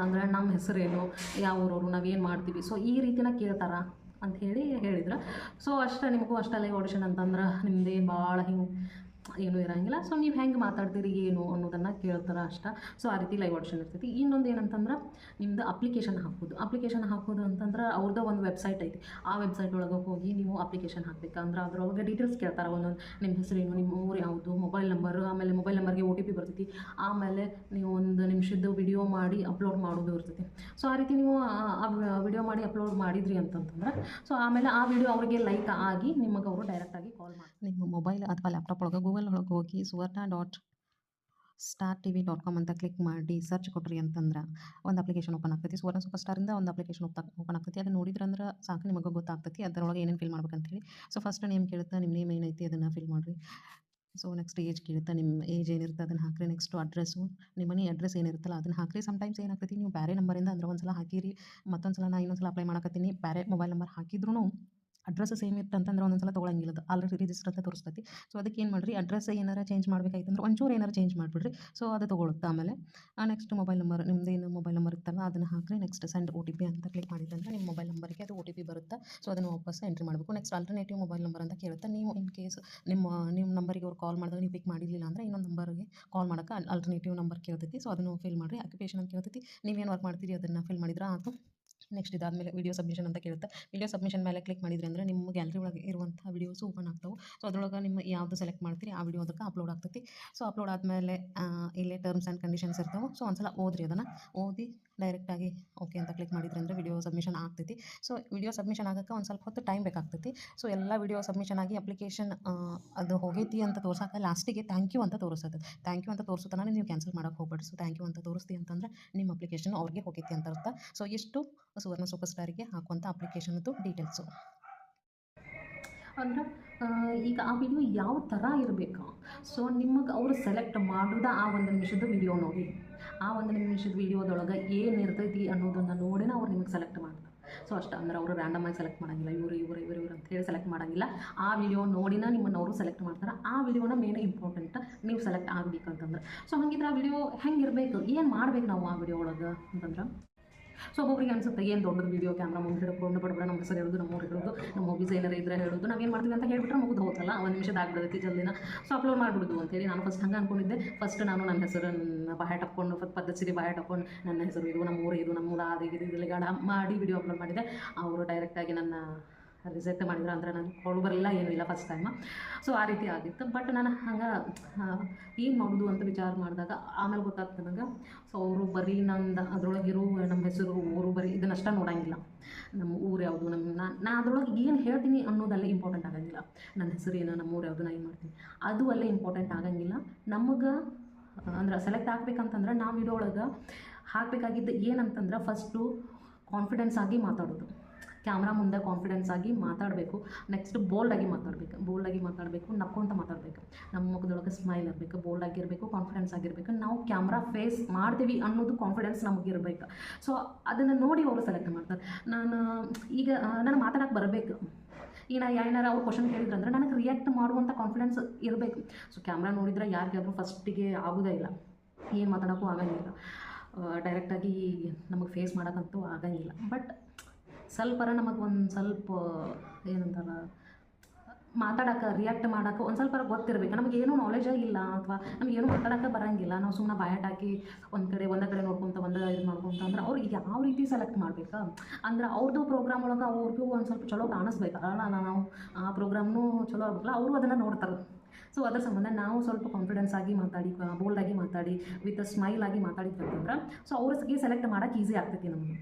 ಅಂದರೆ ನಮ್ಮ ಹೆಸರೇನು, ಯಾವ ಊರವರು, ನಾವೇನು ಮಾಡ್ತೀವಿ, ಸೊ ಈ ರೀತಿನ ಕೇಳ್ತಾರೆ ಅಂತ ಹೇಳಿದ್ರು. ಸೊ ಅಷ್ಟೇ, ನಿಮಗೂ ಅಷ್ಟೇ ಲೈವ್ ಆಡಿಷನ್ ಅಂತಂದ್ರೆ ನಿಮ್ಮದೇನು ಭಾಳ ಹಿಂಗೆ ಏನೂ ಇರೋಂಗಿಲ್ಲ. ಸೊ ನೀವು ಹೆಂಗೆ ಮಾತಾಡ್ತೀರಿ ಏನು ಅನ್ನೋದನ್ನು ಕೇಳ್ತಾರೆ ಅಷ್ಟೇ. ಸೊ ಆ ರೀತಿ ಲೈವ್ ಆಡಿಷನ್ ಇರ್ತೈತಿ. ಇನ್ನೊಂದು ಏನಂತಂದ್ರೆ ನಿಮ್ಮದು ಅಪ್ಲಿಕೇಶನ್ ಹಾಕೋದು ಅಂತಂದ್ರೆ ಅವ್ರದ್ದು ಒಂದು ವೆಬ್ಸೈಟ್ ಐತಿ. ಆ ವೆಬ್ಸೈಟ್ ಒಳಗೆ ಹೋಗಿ ನೀವು ಅಪ್ಲಿಕೇಶನ್ ಹಾಕಬೇಕು. ಅಂದ್ರೆ ಅದರೊಳಗೆ ಡೀಟೇಲ್ಸ್ ಕೇಳ್ತಾರೆ, ಒಂದೊಂದು ನಿಮ್ಮ ಹೆಸರೇನು, ನಿಮ್ಮ ಊರು ಯಾವುದು, ಮೊಬೈಲ್ ನಂಬರು, ಆಮೇಲೆ ಮೊಬೈಲ್ ನಂಬರ್ಗೆ OTP ಬರ್ತೈತಿ. ಆಮೇಲೆ ನೀವು 1 ನಿಮಿಷದ್ದು ವಿಡಿಯೋ ಮಾಡಿ ಅಪ್ಲೋಡ್ ಮಾಡೋದು ಇರ್ತೈತಿ. ಸೊ ಆ ರೀತಿ ನೀವು ವಿಡಿಯೋ ಮಾಡಿ ಅಪ್ಲೋಡ್ ಮಾಡಿದ್ರಿ ಅಂತಂತಂದ್ರೆ ಸೊ ಆಮೇಲೆ ಆ ವಿಡಿಯೋ ಅವರಿಗೆ ಲೈಕ್ ಆಗಿ ನಿಮಗೆ ಅವರು ಡೈರೆಕ್ಟಾಗಿ ಕಾಲ್ ಮಾಡಿ, ನಿಮ್ಮ ಮೊಬೈಲ್ ಅಥವಾ ಲ್ಯಾಪ್ಟಾಪ್ ಒಳಗೆ ಗೂಗಲ್ ಒಳಗೆ ಹೋಗಿ suvarna.startv.com ಅಂತ ಕ್ಲಿಕ್ ಮಾಡಿ ಸರ್ಚ್ ಕೊಟ್ರಿ ಅಂತಂದ್ರೆ ಒಂದು ಅಪ್ಲಿಕೇಶನ್ ಓಪನ್ ಆಗ್ತೈತಿ. ಸುವರ್ಣ ಸೂಪರ್ ಸ್ಟಾರಿಂದ ಒಂದು ಅಪ್ಲಿಕೇಶನ್ ಓಪನ್ ಆಗ್ತೈತಿ. ಅದನ್ನು ನೋಡಿದ್ರಂದ್ರೆ ಸಾಕು, ನಿಮಗೆ ಗೊತ್ತಾಗ್ತೈತಿ ಅದರೊಳಗೆ ಏನೇನು ಫಿಲ್ ಮಾಡ್ಬೇಕಂತ ಹೇಳಿ. ಸೊ ಫಸ್ಟ್ ನೇಮ್ ಕೇಳುತ್ತೆ, ನಿಮ್ಮ ನೇಮ್ ಏನೈತಿ ಅದನ್ನು ಫಿಲ್ ಮಾಡಿರಿ. ಸೊ ನೆಕ್ಸ್ಟ್ ಏಜ್ ಕೇಳುತ್ತೆ. ನಿಮ್ಮ ಏಜ್ ಏನಿರುತ್ತೆ ಅದನ್ನು ಹಾಕಿರಿ. ನೆಕ್ಸ್ಟು ಅಡ್ರೆಸ್ಸು, ನಿಮ್ಮ ಮನೆ ಅಡ್ರೆಸ್ ಏನಿರುತ್ತಲ್ಲ ಅದನ್ನು ಹಾಕಿರಿ. ಸಮ್ಟೈಮ್ಸ್ ಏನಾಗ್ತೈತಿ, ನೀವು ಬೇರೆ ನಂಬರಿಂದ ಅಂದ್ರೆ ಒಂದು ಸಲ ಹಾಕಿರಿ, ಮತ್ತೊಂದು ಸಲ ನಾ ಇನ್ನೊಂದು ಸಲ ಅಪ್ಲೈ ಮಾಡಕತ್ತೀನಿ ಬೇರೆ ಮೊಬೈಲ್ ನಂಬರ್ ಹಾಕಿದ್ರೂ ಅಡ್ರೆಸ್ ಸೇಮ್ ಇತ್ತು ಅಂತಂದ್ರೆ ಒಂದೊಂದು ಸಲ ತೊಗೊಳಂಗಿಲ್ಲ, ಅದು ಆಲ್ರೆಡಿ ರಿಜಿಸ್ಟರ್ ಅಂತ ತೋರಿಸ್ತೈತಿ. ಸೊ ಅದಕ್ಕೆ ಏನು ಮಾಡಿರಿ, ಅಡ್ರೆಸ್ ಏನಾರ ಚೇಂಜ್ ಮಾಡಬೇಕಾಯ್ತಂದ್ರೆ ಒಂಚೂರು ಏನಾರು ಚೇಂಜ್ ಮಾಡಿಬಿಡ್ರಿ. ಸೊ ಅದು ತೊಗೊಳುತ್ತೆ. ಆಮೇಲೆ ನೆಕ್ಸ್ಟ್ ಮೊಬೈಲ್ ನಂಬರ್, ನಿಮ್ಮದೇನು ಮೊಬೈಲ್ ನಂಬರ್ ಇತ್ತಲ್ಲ ಅದನ್ನು ಹಾಕಿರಿ. ನೆಕ್ಸ್ಟ್ ಸೆಂಡ್ OTP ಅಂತ ಕ್ಲಿಕ್ ಮಾಡಿದ್ದಂದ್ರೆ ನಿಮ್ಮ ಮೊಬೈಲ್ ನಂಬರ್ಗೆ ಅದು OTP ಬರುತ್ತೆ. ಸೊ ಅದನ್ನು ವಾಪಸ್ ಎಂಟ್ರಿ ಮಾಡಬೇಕು. ನೆಕ್ಸ್ಟ್ ಆಲ್ಟರ್ನೇಟಿವ್ ಮೊಬೈಲ್ ನಂಬರ್ ಅಂತ ಕೇಳುತ್ತೆ. ನೀವು ಇನ್ ಕೇಸ್ ನಿಮ್ಮ ನಂಬರಿಗೆ ಅವ್ರು ಕಾಲ್ ಮಾಡಿದಾಗ ನೀವು ಪಿಕ್ ಮಾಡಿರಲಿಲ್ಲ ಅಂದರೆ ಇನ್ನೊಂದು ನಂಬರ್ಗೆ ಕಾಲ್ ಮಾಡೋಕ್ಕೆ ಆಲ್ಟರ್ನೇಟಿವ್ ನಂಬರ್ ಕೇಳ್ತೈತಿ. ಸೊ ಅದನ್ನು ಫಿಲ್ ಮಾಡಿರಿ. ಆಕ್ಯುಪೇಷನ್ ಅಂತ ಕೇಳ್ತೈತಿ, ನೀವೇನು ವರ್ಕ್ ಮಾಡ್ತೀರಿ ಅದನ್ನು ಫಿಲ್ ಮಾಡಿದ್ರೆ ಆಯಿತು. ನೆಕ್ಸ್ಟ್ ಇದಾದಮೇಲೆ ವಿಡಿಯೋ ಸಬ್ಮಿಷನ್ ಅಂತ ಕೇಳುತ್ತೆ. ವಿಡಿಯೋ ಸಬ್ಮಿಷನ್ ಮೇಲೆ ಕ್ಲಿಕ್ ಮಾಡಿದ್ರಿ ಅಂದರೆ ನಿಮ್ಮ ಗ್ಯಾಲರಿ ಒಳಗೆ ಇರುವಂಥ ವಿಡಿಯೋಸ್ ಓಪನ್ ಆಗ್ತಾವೆ. ಸೊ ಅದ್ರೊಳಗೆ ನಿಮ್ಮ ಯಾವುದು ಸೆಲೆಕ್ಟ್ ಮಾಡ್ತೀರಿ ಆ ವಿಡಿಯೋ ಅದಕ್ಕೆ ಅಪ್ಲೋಡ್ ಆಗ್ತೈತಿ. ಸೊ ಅಪ್ಲೋಡ್ ಆದಮೇಲೆ ಇಲ್ಲೇ ಟರ್ಮ್ಸ್ ಆ್ಯಂಡ್ ಕಂಡೀಷನ್ಸ್ ಇರ್ತಾವೆ. ಸೊ ಒಂದ್ಸಲ ಓದ್ರಿ, ಅದನ್ನು ಓದಿ ಡೈರೆಕ್ಟಾಗಿ ಓಕೆ ಅಂತ ಕ್ಲಿಕ್ ಮಾಡಿದ್ರಿ ಅಂದರೆ ವಿಡಿಯೋ ಸಬ್ಮಿಷನ್ ಆಗ್ತೈತಿ. ಸೊ ವಿಡಿಯೋ ಸಬ್ಮಿಷನ್ ಆಗೋಕ್ಕೆ ಒಂದು ಸ್ವಲ್ಪ ಹೊತ್ತು ಟೈಮ್ ಬೇಕಾಗ್ತೈತಿ. ಸೊ ಎಲ್ಲ ವಿಡಿಯೋ ಸಬ್ಮಿಷನ್ ಆಗಿ ಅಪ್ಲಿಕೇಶನ್ ಅದು ಹೋಗೈತಿ ಅಂತ ತೋರ್ಸಕ್ಕೆ ಲಾಸ್ಟಿಗೆ ಥ್ಯಾಂಕ್ ಯು ಅಂತ ತೋರಿಸ್ತದೆ. ಥ್ಯಾಂಕ್ ಯು ಅಂತ ತೋರಿಸುತ್ತಾನೆ, ನೀವು ಕ್ಯಾನ್ಸಲ್ ಮಾಡೋಕ್ಕೆ ಹೋಗ್ಬೇಡಿ. ಸೊ ಥ್ಯಾಂಕ್ ಯು ಅಂತ ತೋರಿಸ್ತಿ ಅಂತಂದ್ರೆ ನಿಮ್ಮ ಅಪ್ಲಿಕೇಶನ್ ಅವ್ರಿಗೆ ಹೋಗೈತಿ ಅಂತ ಅರ್ಥ. ಸೊ ಇಷ್ಟು ಸುವರ್ಣ ಸೂಪರ್ ಸ್ಟಾರಿಗೆ ಹಾಕುವಂಥ ಅಪ್ಲಿಕೇಶನ್ದು ಡೀಟೇಲ್ಸು. ಅಂದ್ರೆ ಈಗ ಆ ವಿಡಿಯೋ ಯಾವ ಥರ ಇರಬೇಕು, ಸೊ ನಿಮಗೆ ಅವರು ಸೆಲೆಕ್ಟ್ ಮಾಡೋದು ಆ ಒಂದು ನಿಮಿಷದ ವಿಡಿಯೋ ನೋಡಿ. ಆ ಒಂದು ನಿಮಿಷದ ವಿಡಿಯೋದೊಳಗೆ ಏನು ಇರ್ತೈತಿ ಅನ್ನೋದನ್ನು ನೋಡಿನ ಅವ್ರು ನಿಮಗೆ ಸೆಲೆಕ್ಟ್ ಮಾಡ್ತಾರೆ. ಸೊ ಅಷ್ಟು ಅಂದ್ರೆ ಅವರು ರ್ಯಾಂಡಮಾಗಿ ಸೆಲೆಕ್ಟ್ ಮಾಡೋಂಗಿಲ್ಲ, ಇವರು ಅಂತ ಹೇಳಿ ಸೆಲೆಕ್ಟ್ ಮಾಡೋಂಗಿಲ್ಲ. ಆ ವಿಡಿಯೋ ನೋಡಿನ ನಿಮ್ಮನ್ನು ಅವರು ಸೆಲೆಕ್ಟ್ ಮಾಡ್ತಾರೆ. ಆ ವಿಡಿಯೋನ ಮೇನ್ ಇಂಪಾರ್ಟೆಂಟ್ ನೀವು ಸೆಲೆಕ್ಟ್ ಆಗಬೇಕಂತಂದ್ರೆ. ಸೊ ಹಾಗಿದ್ರೆ ಆ ವಿಡಿಯೋ ಹೆಂಗಿರಬೇಕು, ಏನು ಮಾಡ್ಬೇಕು ನಾವು ಆ ವಿಡಿಯೋ ಒಳಗೆ ಅಂತಂದ್ರೆ, ಸೊ ಒಬ್ಬೊಬ್ರಿಗೆ ಅನ್ಸುತ್ತೆ ಏನು ದೊಡ್ಡದು ವಿಡಿಯೋ ಕ್ಯಾಮ್ರಾ ಮುಂದೆ ಹಿಡ್ಕೊಂಡು ಬಡಬಡ ನಮ್ಮ ಹೆಸರು ಹೇಳೋದು, ನಮ್ಮ ಊರು ಹೇಳೋದು, ನಮ್ಮ ಹಾಬೀಸ್ ಏನಾರು ಇದ್ರೆ ಹೇಳೋದು, ನಾವೇನು ಮಾಡ್ತೀವಿ ಅಂತ ಹೇಳ್ಬಿಟ್ರೆ ಮುಗಿದು ಹೋಗ್ತಲ್ಲ, ಒಂದು ನಿಮಿಷದ ಆಗ್ಬಿಡೈತಿ ಜಲ್ದಿನ. ಸೊ ಅಪ್ಲೋಡ್ ಮಾಡಿಬಿಡೋದು ಅಂತೇಳಿ ನಾನು ಫಸ್ಟ್ ಹಂಗೆ ಅಂದ್ಕೊಂಡಿದ್ದೆ. ಫಸ್ಟ್ ನಾನು ನನ್ನ ಹೆಸರನ್ನು ಬಾಯ್ ಟಪ್ಕೊಂಡು ಪದ್ಧತಿ ಸಿರಿ ಬಾಯ್ ಟಪ್ಕೊಂಡು ನನ್ನ ಹೆಸರು ಇದು, ನಮ್ಮ ಊರು ಇದು, ನಮ್ಮ ಊರು ಅದು ಇದು ಗಾಡ ಮಾಡಿ ವಿಡಿಯೋ ಅಪ್ಲೋಡ್ ಮಾಡಿದ್ದೆ. ಅವರು ಡೈರೆಕ್ಟಾಗಿ ನನ್ನ ರಿಜೆಕ್ಟ್ ಮಾಡಿದ್ರು, ಅಂದರೆ ನಾನು ಕಾಲ್ ಬರಲಿಲ್ಲ, ಏನೂ ಇಲ್ಲ ಫಸ್ಟ್ ಟೈಮ್. ಸೊ ಆ ರೀತಿ ಆಗಿತ್ತು. ಬಟ್ ನಾನು ಹಂಗೆ ಏನು ಮಾಡೋದು ಅಂತ ವಿಚಾರ ಮಾಡಿದಾಗ ಆಮೇಲೆ ಗೊತ್ತಾಗ್ತದೆ ನನಗೆ. ಸೊ ಅವರು ಬರೀ ನಂದು ಅದರೊಳಗಿರೋ ನಮ್ಮ ಹೆಸರು ಊರು ಬರೀ ಇದನ್ನಷ್ಟ ನೋಡೋಂಗಿಲ್ಲ. ನಮ್ಮ ಊರು ಯಾವುದು, ನಾ ಅದರೊಳಗೆ ಏನು ಹೇಳ್ತೀನಿ ಅನ್ನೋದಲ್ಲೇ ಇಂಪಾರ್ಟೆಂಟ್ ಆಗೋಂಗಿಲ್ಲ. ನನ್ನ ಹೆಸರು ಏನು, ನಮ್ಮ ಊರು ಯಾವುದು, ನಾ ಏನು ಮಾಡ್ತೀನಿ ಅದು ಅಲ್ಲೇ ಇಂಪಾರ್ಟೆಂಟ್ ಆಗೋಂಗಿಲ್ಲ. ನಮಗೆ ಅಂದ್ರೆ ಸೆಲೆಕ್ಟ್ ಆಗ್ಬೇಕಂತಂದ್ರೆ ನಾವು ವಿಡಿಯೋ ಒಳಗೆ ಹಾಕಬೇಕಾಗಿದ್ದು ಏನಂತಂದ್ರೆ ಫಸ್ಟು ಕಾನ್ಫಿಡೆನ್ಸ್ ಆಗಿ ಮಾತಾಡೋದು. ಕ್ಯಾಮ್ರಾ ಮುಂದೆ ಕಾನ್ಫಿಡೆನ್ಸ್ ಆಗಿ ಮಾತಾಡಬೇಕು. ನೆಕ್ಸ್ಟ್ ಬೋಲ್ಡಾಗಿ ಮಾತಾಡಬೇಕು, ನಕ್ಕೊಂತ ಮಾತಾಡಬೇಕು. ನಮ್ಮ ಮುಖದೊಳಗೆ ಸ್ಮೈಲ್ ಇರಬೇಕು, ಬೋಲ್ಡ್ ಆಗಿರಬೇಕು, ಕಾನ್ಫಿಡೆನ್ಸ್ ಆಗಿರಬೇಕು. ನಾವು ಕ್ಯಾಮ್ರಾ ಫೇಸ್ ಮಾಡ್ತೀವಿ ಅನ್ನೋದು ಕಾನ್ಫಿಡೆನ್ಸ್ ನಮಗಿರಬೇಕು. ಸೊ ಅದನ್ನು ನೋಡಿ ಅವರು ಸೆಲೆಕ್ಟ್ ಮಾಡ್ತಾರೆ. ನಾನು ಮಾತಾಡೋಕ್ಕೆ ಬರಬೇಕು. ಈಗ ನಾ ಏನಾರು ಅವ್ರು ಕ್ವಶನ್ ಕೇಳಿದ್ರು ಅಂದರೆ ನನಗೆ ರಿಯಾಕ್ಟ್ ಮಾಡುವಂಥ ಕಾನ್ಫಿಡೆನ್ಸ್ ಇರಬೇಕು. ಸೊ ಕ್ಯಾಮ್ರಾ ನೋಡಿದ್ರೆ ಯಾರಿಗಾದ್ರೂ ಫಸ್ಟಿಗೆ ಆಗೋದೇ ಇಲ್ಲ, ಏನು ಮಾತಾಡೋಕ್ಕೂ ಆಗೋಂಗಿಲ್ಲ, ಡೈರೆಕ್ಟಾಗಿ ನಮಗೆ ಫೇಸ್ ಮಾಡೋಕ್ಕಂತೂ ಆಗೋಂಗಿಲ್ಲ. ಬಟ್ ಸ್ವಲ್ಪರ ನಮಗೆ ಒಂದು ಸ್ವಲ್ಪ ಏನಂತಾರೆ ಮಾತಾಡೋಕೆ ರಿಯಾಕ್ಟ್ ಮಾಡೋಕೆ ಒಂದು ಸ್ವಲ್ಪ ಗೊತ್ತಿರಬೇಕು. ನಮಗೇನೂ ನಾಲೆಜೇ ಇಲ್ಲ ಅಥವಾ ನಮಗೇನು ಮಾತಾಡೋಕೆ ಬರೋಂಗಿಲ್ಲ, ನಾವು ಸುಮ್ಮನೆ ಬಾಯಾಟ್ ಹಾಕಿ ಒಂದೇ ಕಡೆ ನೋಡ್ಕೊತ ಇದು ಮಾಡ್ಕೊತ ಅಂದ್ರೆ ಅವ್ರಿಗೆ ಯಾವ ರೀತಿ ಸೆಲೆಕ್ಟ್ ಮಾಡಬೇಕಾ ಅಂದ್ರೆ ಅವ್ರದ್ದು ಪ್ರೋಗ್ರಾಮ್ ಒಳಗೆ ಅವ್ರಿಗೂ ಒಂದು ಸ್ವಲ್ಪ ಚಲೋ ಕಾಣಿಸ್ಬೇಕಲ್ಲ, ನಾವು ಆ ಪ್ರೋಗ್ರಾಮ್ನೂ ಚಲೋ ಆಗಬೇಕಲ್ಲ, ಅವರು ಅದನ್ನು ನೋಡ್ತಾರೆ. ಸೊ ಅದರ ಸಂಬಂಧ ನಾವು ಸ್ವಲ್ಪ ಕಾನ್ಫಿಡೆನ್ಸ್ ಆಗಿ ಮಾತಾಡಿ, ಬೋಲ್ಡಾಗಿ ಮಾತಾಡಿ, ವಿತ್ ಸ್ಮೈಲ್ ಆಗಿ ಮಾತಾಡಿದ್ರಂದ್ರೆ ಸೊ ಅವ್ರಿಗೆ ಸೆಲೆಕ್ಟ್ ಮಾಡೋಕೆ ಈಸಿ ಆಗ್ತೈತಿ ನಮಗೆ.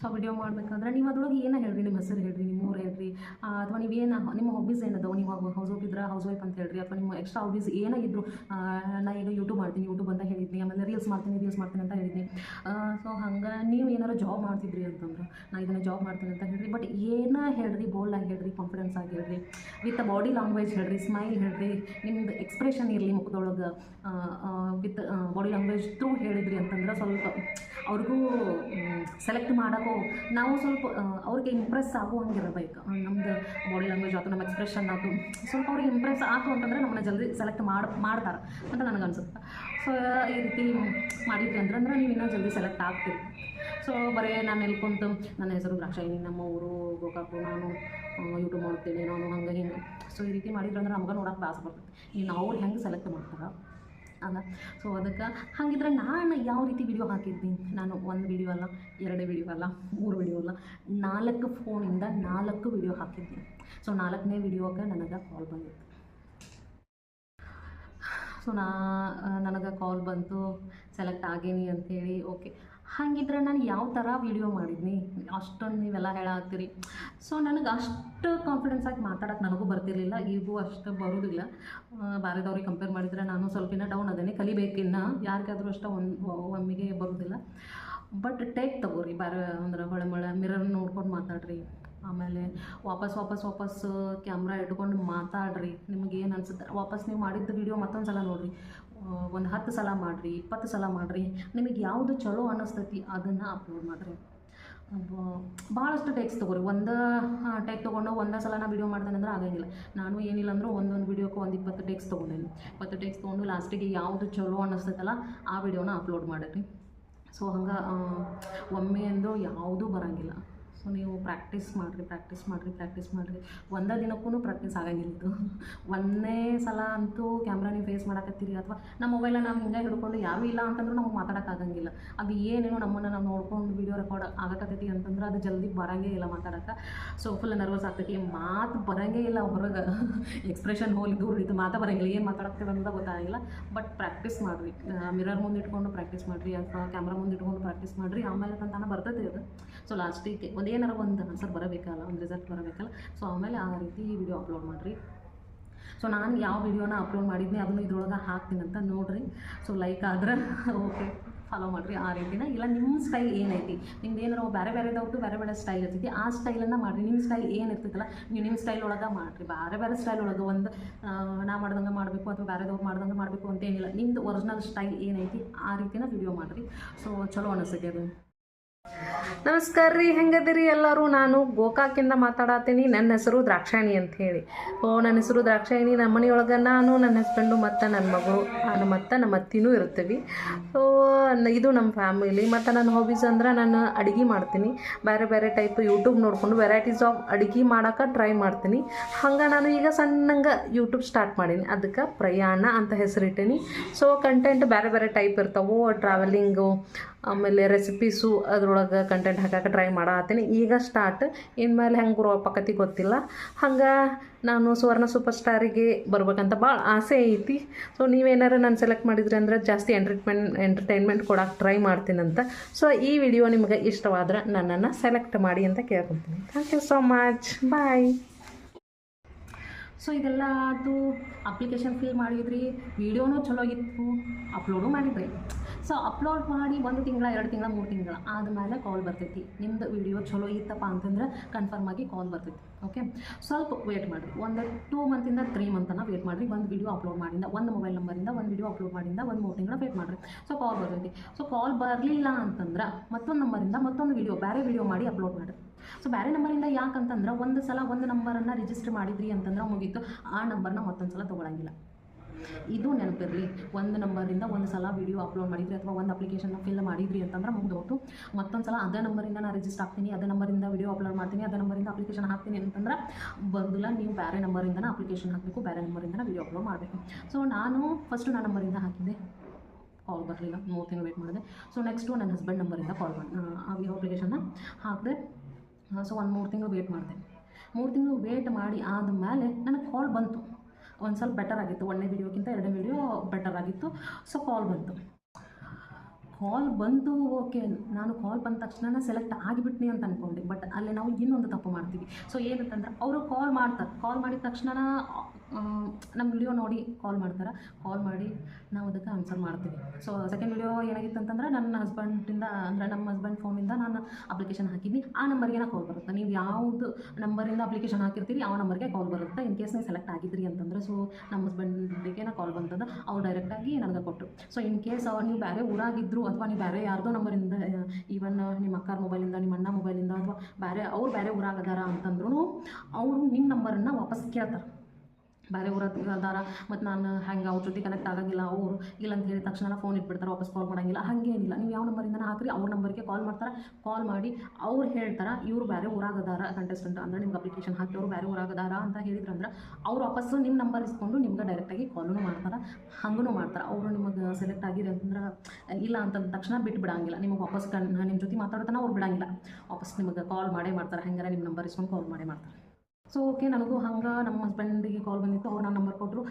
ಸೊ ವಿಡಿಯೋ ಮಾಡಬೇಕಾದ್ರೆ ನೀವು ಅದ್ರೊಳಗೆ ಏನೋ ಹೇಳ್ರಿ, ನಿಮ್ಮ ಹೆಸರು ಹೇಳ್ರಿ, ನಿಮ್ಮ ಊರು ಹೇಳ್ರಿ, ಅಥವಾ ನೀವೇನು ನಿಮ್ಮ ಹಾಬೀಸ್ ಏನದಾವೆ, ನೀವು ಹೌಸ್ ವೈಫ್ ಇದ್ರೆ ಹೌಸ್ ವೈಫ್ ಅಂತ ಹೇಳ್ರಿ, ಅಥವಾ ನಿಮ್ಮ ಎಕ್ಸ್ಟ್ರಾ ಹಾಬೀಸ್ ಏನೋ ಇದ್ರು. ನಾ ಈಗ ಯೂಟ್ಯೂಬ್ ಮಾಡ್ತೀನಿ ಅಂತ ಹೇಳಿದ್ನಿ, ಆಮೇಲೆ ರೀಲ್ಸ್ ಮಾಡ್ತೀನಿ ಅಂತ ಹೇಳಿದ್ನಿ. ಸೊ ಹಂಗೆ ನೀವು ಏನಾರು ಜಾಬ್ ಮಾಡ್ತಿದ್ರಿ ಅಂತಂದ್ರೆ ನಾ ಇದನ್ನು ಜಾಬ್ ಮಾಡ್ತೀನಿ ಅಂತ ಹೇಳ್ರಿ. ಬಟ್ ಏನೋ ಹೇಳ್ರಿ, ಬೋಲ್ಡಾಗಿ ಹೇಳ್ರಿ, ಕಾನ್ಫಿಡೆನ್ಸ್ ಆಗಿ ಹೇಳ್ರಿ, ವಿತ್ ಬಾಡಿ ಲ್ಯಾಂಗ್ವೇಜ್ ಹೇಳ್ರಿ, ಸ್ಮೈಲ್ ಹೇಳ್ರಿ, ನಿಮ್ಮದು ಎಕ್ಸ್ಪ್ರೆಷನ್ ಇರಲಿ ಮುಖದೊಳಗೆ, ವಿತ್ ಬಾಡಿ ಲ್ಯಾಂಗ್ವೇಜ್ ಥ್ರೂ ಹೇಳಿದ್ರಿ ಅಂತಂದ್ರೆ ಸ್ವಲ್ಪ ಅವ್ರಿಗೂ ಸೆಲೆಕ್ಟ್ ಮಾಡೋಕ್ಕೂ ನಾವು ಸ್ವಲ್ಪ ಅವ್ರಿಗೆ ಇಂಪ್ರೆಸ್ ಆಗುವಂಗಿರಬೇಕು. ನಮ್ಮದು ಬಾಡಿ ಲ್ಯಾಂಗ್ವೇಜ್ ಆಯ್ತು, ನಮ್ಮ ಎಕ್ಸ್ಪ್ರೆಷನ್ ಆಯ್ತು, ಸ್ವಲ್ಪ ಅವ್ರಿಗೆ ಇಂಪ್ರೆಸ್ ಆಯ್ತು ಅಂತಂದರೆ ನಮ್ಮನ್ನ ಜಲ್ದಿ ಸೆಲೆಕ್ಟ್ ಮಾಡ್ತಾರೆ ಅಂತ ನನಗೆ ಅನ್ಸುತ್ತೆ. ಸೊ ಈ ರೀತಿ ಮಾಡಿದ್ರಿ ಅಂದ್ರೆ ನೀವು ಇನ್ನೂ ಜಲ್ದಿ ಸೆಲೆಕ್ಟ್ ಆಗ್ತೀರಿ. ಸೊ ಬರೀ ನಾನು ಎಲ್ಕೊಂತ ನನ್ನ ಹೆಸರು ದ್ರಾಕ್ಷಾಯಿನಿ, ನಮ್ಮ ಊರು ಗೋಕಾಕು, ನಾನು ಯೂಟ್ಯೂಬ್ ಮಾಡ್ತೀನಿ, ನಾನು ಹಂಗೆ ಹಿಂಗೆ. ಸೊ ಈ ರೀತಿ ಮಾಡಿದ್ರೆ ಅಂದ್ರೆ ನಮ್ಗೆ ನೋಡೋಕೆ ಆಸೆ ಬರ್ತದೆ. ಇನ್ನು ಅವ್ರು ಹೆಂಗೆ ಸೆಲೆಕ್ಟ್ ಮಾಡ್ತಾರೆ ಅಲ್ಲ. ಸೊ ಅದಕ್ಕೆ ಹಾಗಿದ್ರೆ ನಾನು ಯಾವ ರೀತಿ ವಿಡಿಯೋ ಹಾಕಿದ್ದೀನಿ, ನಾನು 1 ವಿಡಿಯೋ ಅಲ್ಲ, 2 ವಿಡಿಯೋ ಅಲ್ಲ, 3 ವಿಡಿಯೋ ಅಲ್ಲ, 4 ಫೋನಿಂದ 4 ವಿಡಿಯೋ ಹಾಕಿದ್ದೀನಿ. ಸೊ 4ನೇ ವಿಡಿಯೋಗೆ ನನಗೆ ಕಾಲ್ ಬಂದಿತ್ತು. ಸೊ ನನಗೆ ಕಾಲ್ ಬಂತು, ಸೆಲೆಕ್ಟ್ ಆಗೇನಿ ಅಂಥೇಳಿ. ಓಕೆ, ಹಾಗಿದ್ರೆ ನಾನು ಯಾವ ಥರ ವೀಡಿಯೋ ಮಾಡಿದ್ನಿ ಅಷ್ಟೊಂದು ನೀವೆಲ್ಲ ಹೇಳತ್ತೀರಿ. ಸೊ ನನಗೆ ಅಷ್ಟು ಕಾನ್ಫಿಡೆನ್ಸ್ ಆಗಿ ಮಾತಾಡೋಕ್ಕೆ ನನಗೂ ಬರ್ತಿರ್ಲಿಲ್ಲ, ಈಗೂ ಅಷ್ಟು ಬರೋದಿಲ್ಲ. ಬೇರೆದವ್ರಿಗೆ ಕಂಪೇರ್ ಮಾಡಿದರೆ ನಾನು ಸ್ವಲ್ಪ ಡೌನ್ ಅದೇನೆ, ಕಲಿಬೇಕಿನ್ನ. ಯಾರಿಗಾದ್ರೂ ಅಷ್ಟು ಒಮ್ಮೆಗೆ ಬರೋದಿಲ್ಲ. ಬಟ್ ಟೇಕ್ ತಗೋರಿ, ಬೇರೆ ಅಂದ್ರೆ ಹೊಳೆ ಮಿರರ್ ನೋಡ್ಕೊಂಡು ಮಾತಾಡ್ರಿ, ಆಮೇಲೆ ವಾಪಸ್ ಕ್ಯಾಮ್ರಾ ಇಟ್ಕೊಂಡು ಮಾತಾಡ್ರಿ. ನಿಮ್ಗೆ ಏನು ಅನ್ಸುತ್ತೆ ವಾಪಸ್ ನೀವು ಮಾಡಿದ್ದು ವಿಡಿಯೋ ಮತ್ತೊಂದು ಸಲ ನೋಡಿರಿ, ಒಂದು 10 ಸಲ ಮಾಡಿರಿ, 20 ಸಲ ಮಾಡಿರಿ. ನಿಮಗೆ ಯಾವುದು ಚಲೋ ಅನ್ನಿಸ್ತೈತಿ ಅದನ್ನು ಅಪ್ಲೋಡ್ ಮಾಡಿರಿ. ಭಾಳಷ್ಟು ಟೇಕ್ಸ್ ತೊಗೊರಿ. ಒಂದು ಟೇಕ್ ತೊಗೊಂಡು ಒಂದೇ ಸಲ ನಾ ವಿಡಿಯೋ ಮಾಡ್ತೇನೆ ಅಂದ್ರೆ ಆಗಂಗಿಲ್ಲ. ನಾನು ಏನಿಲ್ಲ ಅಂದರೂ ಒಂದೊಂದು ವಿಡಿಯೋಕ್ಕೆ 20 ಟೇಕ್ಸ್ ತೊಗೊಂಡೇನಿ. 20 ಟೇಕ್ಸ್ ತೊಗೊಂಡು ಲಾಸ್ಟಿಗೆ ಯಾವುದು ಚಲೋ ಅನ್ನಿಸ್ತೈತಲ್ಲ ಆ ವಿಡಿಯೋನ ಅಪ್ಲೋಡ್ ಮಾಡಿರಿ. ಸೊ ಹಂಗೆ ಒಮ್ಮೆ ಅಂದರೂ ಯಾವುದೂ ಬರೋಂಗಿಲ್ಲ. ಸೊ ನೀವು ಪ್ರಾಕ್ಟೀಸ್ ಮಾಡಿರಿ. ಒಂದೇ ದಿನಕ್ಕೂ ಪ್ರಾಕ್ಟೀಸ್ ಆಗಂಗಿಲ್ಲ ಇದು. ಒಂದೇ ಸಲ ಅಂತೂ ಕ್ಯಾಮ್ರಾ ನೀವು ಫೇಸ್ ಮಾಡಕತ್ತೀರಿ ಅಥವಾ ನಮ್ಮ ಮೊಬೈಲನ್ನು ನಾವು ಹಿಂಗೆ ಹಿಡ್ಕೊಂಡು ಯಾರೂ ಇಲ್ಲ ಅಂತಂದ್ರೂ ನಮಗೆ ಮಾತಾಡೋಕ್ಕಾಗಂಗಿಲ್ಲ. ಅದು ಏನೇನೋ ನಮ್ಮನ್ನು ನಾವು ನೋಡ್ಕೊಂಡು ವೀಡಿಯೋ ರೆಕಾರ್ಡ್ ಆಗಕತ್ತೈತಿ ಅಂತಂದ್ರೆ ಅದು ಜಲ್ದಿ ಬರೋಂಗೇ ಇಲ್ಲ ಮಾತಾಡೋಕ್ಕೆ. ಸೊ ಫುಲ್ ನರ್ವಸ್ ಆಗ್ತೈತಿ, ಮಾತು ಬರೋಂಗೇ ಇಲ್ಲ ಹೊರಗೆ. ಎಕ್ಸ್ಪ್ರೆಷನ್ ಹೋಲಿದ್ದು ಮಾತು ಬರೋಂಗಿಲ್ಲ, ಏನು ಮಾತಾಡ್ತೀವಿ ಅಂತ ಗೊತ್ತಾಗಿಲ್ಲ. ಬಟ್ ಪ್ರಾಕ್ಟೀಸ್ ಮಾಡಿರಿ, ಮಿರರ್ ಮುಂದೆ ಇಟ್ಕೊಂಡು ಪ್ರಾಕ್ಟೀಸ್ ಮಾಡಿರಿ ಅಥವಾ ಕ್ಯಾಮ್ರಾ ಮುಂದೆ ಇಟ್ಕೊಂಡು ಪ್ರಾಕ್ಟೀಸ್ ಮಾಡಿರಿ. ಆಮೇಲೆ ತಂತಾನ ಬರ್ತೈತಿ ಅದು. ಸೊ ಲಾಸ್ಟಿಗೆ ಏನಾರ ಒಂದು ಆನ್ಸರ್ ಬರಬೇಕಲ್ಲ, ಒಂದು ರಿಸಲ್ಟ್ ಬರಬೇಕಲ್ಲ. ಸೊ ಆಮೇಲೆ ಆ ರೀತಿ ವಿಡಿಯೋ ಅಪ್ಲೋಡ್ ಮಾಡಿರಿ. ಸೊ ನಾನು ಯಾವ ವಿಡಿಯೋನ ಅಪ್ಲೋಡ್ ಮಾಡಿದ್ನಿ ಅದನ್ನು ಇದ್ರೊಳಗೆ ಹಾಕ್ತೀನಿ ಅಂತ ನೋಡಿರಿ. ಸೊ ಲೈಕ್ ಆದ್ರೆ ಓಕೆ, ಫಾಲೋ ಮಾಡಿರಿ ಆ ರೀತಿನ. ಇಲ್ಲ ನಿಮ್ಮ ಸ್ಟೈಲ್ ಏನೈತಿ, ನಿಮ್ದು ಏನಾರು ಬೇರೆದವ್ರದ್ದು ಬೇರೆ ಸ್ಟೈಲ್ ಇರ್ತೈತಿ, ಆ ಸ್ಟೈಲನ್ನು ಮಾಡಿರಿ. ನಿಮ್ಮ ಸ್ಟೈಲ್ ಏನು ಇರ್ತೈತಲ್ಲ ನೀವು ನಿಮ್ಮ ಸ್ಟೈಲ್ ಒಳಗೆ ಮಾಡಿರಿ. ಬೇರೆ ಸ್ಟೈಲ್ ಒಳಗೆ ಒಂದು ನಾ ಮಾಡ್ದಂಗೆ ಮಾಡಬೇಕು ಅಥವಾ ಬೇರೆದವ್ರು ಮಾಡ್ದಂಗೆ ಮಾಡಬೇಕು ಅಂತೇನಿಲ್ಲ. ನಿಮ್ಮದು ಒರಿಜಿನಲ್ ಸ್ಟೈಲ್ ಏನೈತಿ ಆ ರೀತಿನ ವಿಡಿಯೋ ಮಾಡಿರಿ. ಸೊ ಚಲೋ ಅನಿಸ್ತೈತಿ ಅದು. ನಮಸ್ಕಾರ ರೀ, ಹೆಂಗದಿರಿ ಎಲ್ಲರೂ? ನಾನು ಗೋಕಾಕಿಂದ ಮಾತಾಡತ್ತೀನಿ. ನನ್ನ ಹೆಸರು ದ್ರಾಕ್ಷಾಯಣಿ ಅಂತ ಹೇಳಿ. ನನ್ನ ಹೆಸರು ದ್ರಾಕ್ಷಾಯಣಿ. ನಮ್ಮ ಮನೆಯೊಳಗೆ ನಾನು, ನನ್ನ ಹಸ್ಬೆಂಡು ಮತ್ತು ನನ್ನ ಮಗಳು ಮತ್ತು ನಮ್ಮ ಅತ್ತಿನೂ ಇರ್ತೀವಿ. ಸೊ ಇದು ನಮ್ಮ ಫ್ಯಾಮಿಲಿ. ಮತ್ತು ನನ್ನ ಹಾಬೀಸ್ ಅಂದ್ರೆ ನಾನು ಅಡುಗೆ ಮಾಡ್ತೀನಿ. ಬೇರೆ ಟೈಪ್ ಯೂಟ್ಯೂಬ್ ನೋಡಿಕೊಂಡು ವೆರೈಟೀಸ್ ಆಫ್ ಅಡುಗೆ ಮಾಡೋಕೆ ಟ್ರೈ ಮಾಡ್ತೀನಿ. ಹಂಗೆ ನಾನು ಈಗ ಸಣ್ಣಂಗೆ ಯೂಟ್ಯೂಬ್ ಸ್ಟಾರ್ಟ್ ಮಾಡೀನಿ, ಅದಕ್ಕೆ ಪ್ರಯಾಣ ಅಂತ ಹೆಸರಿಟ್ಟೀನಿ. ಸೊ ಕಂಟೆಂಟ್ ಬೇರೆ ಟೈಪ್ ಇರ್ತಾವೆ, ಟ್ರಾವೆಲಿಂಗು ಆಮೇಲೆ ರೆಸಿಪೀಸು ಅದ್ರೊಳಗೆ ಕಂಟೆಂಟ್ ಹಾಕಕ್ಕೆ ಟ್ರೈ ಮಾಡತ್ತೀನಿ. ಈಗ ಸ್ಟಾರ್ಟ್, ಇನ್ಮೇಲೆ ಹೆಂಗೆ ಗ್ರೋ ಅಪ್ಪಾಕತಿ ಗೊತ್ತಿಲ್ಲ. ಹಂಗೆ ನಾನು ಸುವರ್ಣ ಸೂಪರ್ ಸ್ಟಾರಿಗೆ ಬರ್ಬೇಕಂತ ಭಾಳ ಆಸೆ ಐತಿ. ಸೊ ನೀವೇನಾರು ನಾನು ಸೆಲೆಕ್ಟ್ ಮಾಡಿದ್ರಿ ಅಂದ್ರೆ ಜಾಸ್ತಿ ಎಂಟರ್ಟೈನ್ಮೆಂಟ್ ಕೊಡೋಕೆ ಟ್ರೈ ಮಾಡ್ತೀನಂತ. ಸೊ ಈ ವಿಡಿಯೋ ನಿಮಗೆ ಇಷ್ಟವಾದ್ರೆ ನನ್ನನ್ನು ಸೆಲೆಕ್ಟ್ ಮಾಡಿ ಅಂತ ಕೇಳ್ಕೊತೀನಿ. Thank you so much, bye. So ಇದೆಲ್ಲ ಅದು ಅಪ್ಲಿಕೇಶನ್ ಫಿಲ್ ಮಾಡಿದ್ರಿ, ವೀಡಿಯೋನೂ ಚಲೋ ಇತ್ತು, ಅಪ್ಲೋಡು ಮಾಡಿದ್ರಿ. ಸೊ ಅಪ್ಲೋಡ್ ಮಾಡಿ 1 ತಿಂಗಳ 2 ತಿಂಗಳ 3 ತಿಂಗಳ ಆದಮೇಲೆ ಕಾಲ್ ಬರ್ತೈತಿ. ನಿಮ್ಮದು ವೀಡಿಯೋ ಚಲೋ ಇತ್ತಪ್ಪ ಅಂತಂದ್ರೆ ಕನ್ಫರ್ಮ್ ಆಗಿ ಕಾಲ್ ಬರ್ತೈತಿ. ಓಕೆ, ಸ್ವಲ್ಪ ವೇಟ್ ಮಾಡಿರಿ. ಒಂದು 2 ಮಂತಿಂದ 3 ಮಂತನ ವೇಟ್ ಮಾಡಿರಿ. ಒಂದು ವೀಡಿಯೋ ಅಪ್ಲೋಡ್ ಮಾಡಿಂದ, ಒಂದು ಮೊಬೈಲ್ ನಂಬರಿಂದ ಒಂದು ವೀಡಿಯೋ ಅಪ್ಲೋಡ್ ಮಾಡಿಂದ 1-3 ತಿಂಗಳ ವೇಟ್ ಮಾಡಿರಿ. ಸೊ ಕಾಲ್ ಬರ್ತೈತಿ. ಸೊ ಕಾಲ್ ಬರಲಿಲ್ಲ ಅಂತಂದ್ರೆ ಮತ್ತೊಂದು ನಂಬರಿಂದ ಮತ್ತೊಂದು ಬೇರೆ ವೀಡಿಯೋ ಮಾಡಿ ಅಪ್ಲೋಡ್ ಮಾಡಿರಿ. ಸೊ ಬೇರೆ ನಂಬರಿಂದ ಯಾಕಂತಂದ್ರೆ ಒಂದು ಸಲ ಒಂದು ನಂಬರನ್ನು ರಿಜಿಸ್ಟರ್ ಮಾಡಿದ್ರಿ ಅಂತಂದ್ರೆ ಮುಗೀತು, ಆ ನಂಬರ್ನ ಮತ್ತೊಂದು ಸಲ ತೊಗೊಳಂಗಿಲ್ಲ. ಇದು ನೆನಪಿರಲಿ. ಒಂದು ನಂಬರಿಂದ ಒಂದು ಸಲ ವೀಡಿಯೋ ಅಪ್ಲೋಡ್ ಮಾಡಿದ್ರಿ ಅಥವಾ ಒಂದು ಅಪ್ಲಿಕೇಶನ್ನ ಫಿಲ್ ಮಾಡಿದ್ರಿ ಅಂತಂದ್ರೆ ಮುಗಿದೋತು. ಮತ್ತೊಂದು ಸಲ ಅದೇ ನಂಬರಿಂದ ನಾನು ರಿಜಿಸ್ಟರ್ ಆಗ್ತೀನಿ, ಅದೇ ನಂಬರಿಂದ ವೀಡಿಯೋ ಅಪ್ಲೋಡ್ ಮಾಡ್ತೀನಿ, ಅದೇ ನಂಬರಿಂದ ಅಪ್ಲಿಕೇಶನ್ ಹಾಕ್ತೀನಿ ಅಂತಂದ್ರೆ ಬರೋದಿಲ್ಲ. ನೀವು ಬೇರೆ ನಂಬರಿಂದನೇ ಅಪ್ಲಿಕೇಶನ್ ಹಾಕಬೇಕು, ಬೇರೆ ನಂಬರಿಂದನೇ ವೀಡಿಯೋ ಅಪ್ಲೋಡ್ ಮಾಡಬೇಕು. ಸೊ ನಾನು ಫಸ್ಟು ನನ್ನ ನಂಬರಿಂದ ಹಾಕಿದ್ದೆ, ಕಾಲ್ ಬರಲಿಲ್ಲ, 3 ತಿಂಗಳು ವೇಟ್ ಮಾಡಿದೆ. ಸೊ ನೆಕ್ಸ್ಟು ನನ್ನ ಹಸ್ಬೆಂಡ್ ನಂಬರಿಂದ ಕಾಲ್ ಮಾಡಿ ಆ ಅಪ್ಲಿಕೇಶನ್ನ ಹಾಕಿದೆ. ಸೊ ಒಂದು 3 ತಿಂಗಳು ವೇಟ್ ಮಾಡಿದೆ. 3 ತಿಂಗಳು ವೇಟ್ ಮಾಡಿ ಆದಮೇಲೆ ನನಗೆ ಕಾಲ್ ಬಂತು. ಒಂದು ಸ್ವಲ್ಪ ಬೆಟರ್ ಆಗಿತ್ತು, 1ನೇ ವೀಡಿಯೋಕ್ಕಿಂತ 2ನೇ ವೀಡಿಯೋ ಬೆಟರ್ ಆಗಿತ್ತು. ಸೊ ಕಾಲ್ ಬಂತು. ಓಕೆ, ನಾನು ಕಾಲ್ ಬಂದ ತಕ್ಷಣ ಸೆಲೆಕ್ಟ್ ಆಗಿಬಿಟ್ನಿ ಅಂತ ಅಂದ್ಕೊಂಡೆ. ಬಟ್ ಅಲ್ಲಿ ನಾವು ಇನ್ನೊಂದು ತಪ್ಪು ಮಾಡ್ತೀವಿ. ಸೊ ಏನಂತಂದ್ರೆ ಅವರು ಕಾಲ್ ಮಾಡಿದ ತಕ್ಷಣ ನಮ್ಮ ವಿಡಿಯೋ ನೋಡಿ ಕಾಲ್ ಮಾಡಿ ನಾವು ಅದಕ್ಕೆ ಆನ್ಸರ್ ಮಾಡ್ತೀವಿ. ಸೊ ಸೆಕೆಂಡ್ ವಿಡಿಯೋ ಏನಾಗಿತ್ತು ಅಂತಂದ್ರೆ ನನ್ನ ಹಸ್ಬೆಂಡಿಂದ, ಅಂದರೆ ನಮ್ಮ ಹಸ್ಬೆಂಡ್ ಫೋನಿಂದ ನಾನು ಅಪ್ಲಿಕೇಶನ್ ಹಾಕಿದ್ನಿ. ಆ ನಂಬರ್ಗೆ ಕಾಲ್ ಬರುತ್ತೆ. ನೀವು ಯಾವುದು ನಂಬರಿಂದ ಅಪ್ಲಿಕೇಶನ್ ಹಾಕಿರ್ತೀರಿ ಆ ನಂಬರ್ಗೆ ಕಾಲ್ ಬರುತ್ತೆ. ಇನ್ ಕೇಸ್ ನೀವು ಸೆಲೆಕ್ಟ್ ಆಗಿದ್ರಿ ಅಂತಂದ್ರೆ, ಸೊ ನಮ್ಮ ಹಸ್ಬೆಂಡಿಗೆ ಕಾಲ್ ಬಂತಂದ್ರೆ ಅವ್ರು ಡೈರೆಕ್ಟಾಗಿ ನನಗೆ ಕೊಟ್ಟರು. ಸೊ ಇನ್ ಕೇಸ್ ನೀವು ಬೇರೆ ಊರಾಗಿದ್ದರು ಅಥವಾ ನೀವು ಬೇರೆ ಯಾರ್ದೋ ನಂಬರಿಂದ, ಈವನ್ ನಿಮ್ಮ ಅಕ್ಕಾರ ಮೊಬೈಲಿಂದ, ನಿಮ್ಮ ಅಣ್ಣ ಮೊಬೈಲಿಂದ ಅಥವಾ ಬೇರೆ ಊರಾಗದಾರ ಅಂತಂದ್ರೂ ಅವರು ನಿಮ್ಮ ನಂಬರನ್ನು ವಾಪಸ್ ಕೇಳ್ತಾರೆ. ಬೇರೆ ಊರದಾರ ಮತ್ತು ನಾನು ಹೆಂಗೆ ಅವ್ರ ಜೊತೆ ಕನೆಕ್ಟ್ ಆಗಂಗಿಲ್ಲ, ಅವರು ಇಲ್ಲ ಅಂತ ಹೇಳಿದ ತಕ್ಷಣ ಫೋನ್ ಇಟ್ಬಿಡ್ತಾರೆ, ವಾಪಸ್ ಕಾಲ್ ಮಾಡೋಂಗಿಲ್ಲ. ಹಾಗೇನಿಲ್ಲ, ನೀವು ಯಾವ ನಂಬರಿಂದ ಹಾಕಿರಿ ಅವ್ರ ನಂಬರ್ಗೆ ಕಾಲ್ ಮಾಡಿ ಅವ್ರು ಹೇಳ್ತಾರೆ ಇವರು ಬೇರೆ ಊರಾಗದಾರ ಕಂಟೆಸ್ಟೆಂಟ್ ಅಂದರೆ ನಿಮ್ಗೆ ಅಪ್ಲಿಕೇಶನ್ ಹಾಕಿದವರು ಬೇರೆ ಊರಾಗದಾರ ಅಂತ ಹೇಳಿದ್ರಂದ್ರೆ ಅವ್ರು ವಾಪಸ್ಸು ನಿಮ್ಮ ನಂಬರ್ ಇಸ್ಕೊಂಡು ನಿಮ್ಗೆ ಡೈರೆಕ್ಟಾಗಿ ಕಾಲೂ ಮಾಡ್ತಾರೆ, ಹಂಗೂ ಮಾಡ್ತಾರೆ. ಅವರು ನಿಮಗೆ ಸೆಲೆಕ್ಟ್ ಆಗಿರಿ ಅಂತಂದ್ರೆ ಇಲ್ಲ ಅಂತಂದ ತಕ್ಷಣ ಬಿಟ್ಟು ಬಿಡೋಂಗಿಲ್ಲ. ನಿಮಗೆ ವಾಪಸ್ ನಿಮ್ಮ ಜೊತೆ ಮಾತಾಡ್ತಾನೆ ಅವ್ರು ಬಿಡೋಂಗಿಲ್ಲ, ವಾಪಸ್ ನಿಮಗೆ ಕಾಲ್ ಮಾಡ್ತಾರೆ. ಹೆಂಗಾರೆ ನಿಮ್ಮ ನಂಬರ್ ಇಸ್ಕೊಂಡು ಕಾಲ್ ಮಾಡ್ತಾರೆ. ಸೊ ಓಕೆ, ನನಗೂ ಹಂಗೆ ನಮ್ಮ ಹಸ್ಬೆಂಡಿಗೆ ಕಾಲ್ ಬಂದಿತ್ತು. ಅವ್ರು ನನ್ನ ನಂಬರ್ ಕೊಟ್ಟರು,